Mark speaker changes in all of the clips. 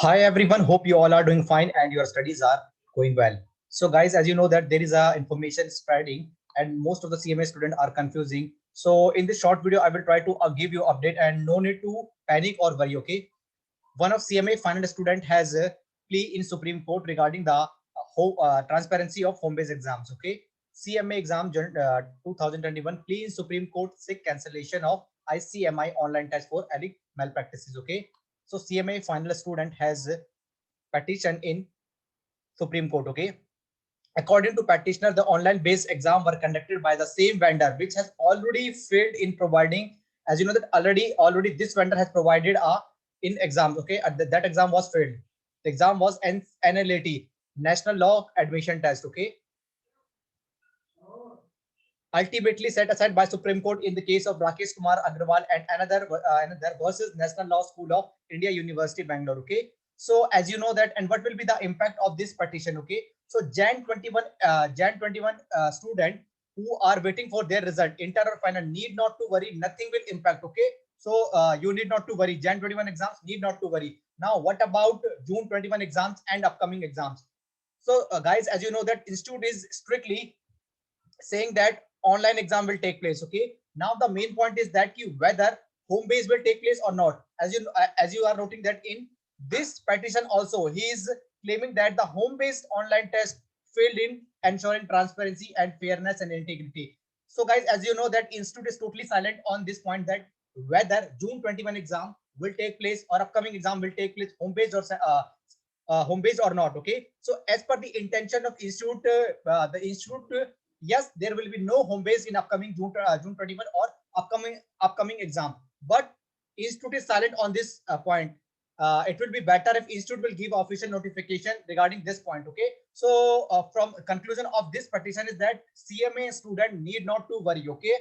Speaker 1: Hi everyone, hope you all are doing fine and your studies are going well. So guys, as you know that there is a information spreading and most of the CMA students are confusing. So in this short video, I will try to give you update and no need to panic or worry, okay? One of CMA final student has a plea in Supreme Court regarding the transparency of home-based exams, okay? CMA exam 2021 plea in Supreme Court seek cancellation of ICMI online test for alleged malpractices, okay? So CMA final student has petition in Supreme Court. Okay. According to petitioner, the online based exam were conducted by the same vendor, which has already failed in providing, as you know that already this vendor has provided a in exams. Okay. That exam was failed. The exam was NLAT, National Law Admission Test. Okay. Ultimately set aside by Supreme Court in the case of Rakesh Kumar Agrawal and another versus National Law School of India University Bangalore. Okay, so as you know that, and what will be the impact of this petition? Okay, so Jan 21 student who are waiting for their result, inter or final, need not to worry. Nothing will impact. Okay, so you need not to worry. Jan 21 exams need not to worry. Now, what about June 21 exams and upcoming exams? So, guys, as you know that institute is strictly saying that online exam will take place. Okay, now the main point is that whether home base will take place or not. As you are noting that in this petition also he is claiming that the home based online test failed in ensuring transparency and fairness and integrity. So guys, as you know that institute is totally silent on this point, that whether June 21 exam will take place or upcoming exam will take place home based or home based or not. Okay, so as per the intention of institute, the institute, yes, there will be no home base in upcoming June 21 or upcoming exam, but institute is silent on this point. It will be better if institute will give official notification regarding this point. Okay, so from conclusion of this petition is that CMA student need not to worry. Okay,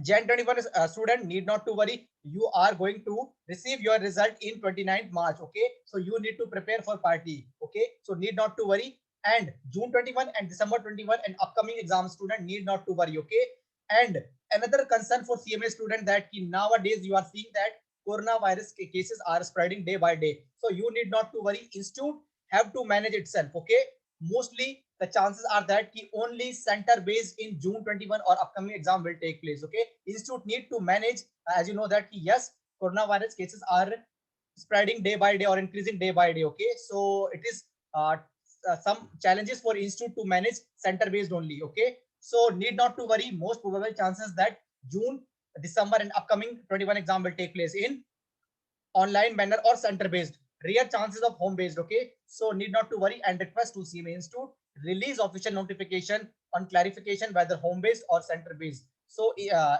Speaker 1: Jan 21 student need not to worry. You are going to receive your result in 29th March. Okay, so you need to prepare for party. Okay, so need not to worry. And June 21 and December 21 and upcoming exam student need not to worry. Okay, and another concern for CMA student that nowadays you are seeing that coronavirus cases are spreading day by day. So you need not to worry. Institute have to manage itself. Okay, mostly the chances are that only center based in June 21 or upcoming exam will take place. Okay, institute need to manage, as you know that yes, coronavirus cases are spreading day by day or increasing day by day. Okay, so it is some challenges for institute to manage center based only. Okay, so need not to worry. Most probable chances that June, December and upcoming 21 exam will take place in online manner or center based. Rare chances of home based. Okay, so need not to worry and request to CMA Institute release official notification on clarification whether home based or center based. So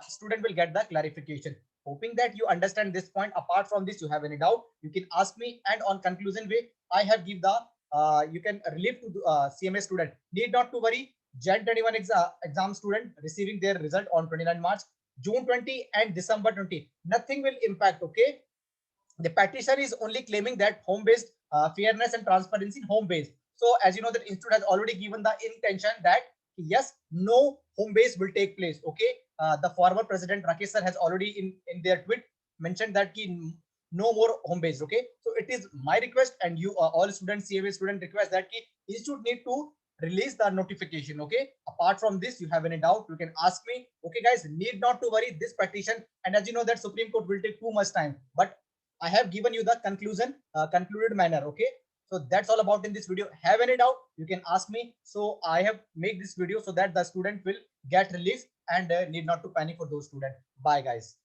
Speaker 1: student will get the clarification. Hoping that you understand this point. Apart from this, you have any doubt, you can ask me, and on conclusion way I have give the you can relieve to CMA student. Need not to worry. Jan 21 exam student receiving their result on 29 March, June 20 and December 20. Nothing will impact. Okay, the petition is only claiming that home based fairness and transparency in home based. So as you know that institute has already given the intention that yes, no home base will take place. Okay, the former president Rakesh sir has already in their tweet mentioned that no more home base. Okay, so it is my request and you all students, CMA student, request that institute need to release the notification. Okay, apart from this, you have any doubt, you can ask me. Okay guys, need not to worry this petition, and as you know that Supreme Court will take too much time, but I have given you the concluded manner. Okay, so that's all about in this video. Have any doubt, you can ask me. So I have made this video so that the student will get relief and need not to panic for those students. Bye guys.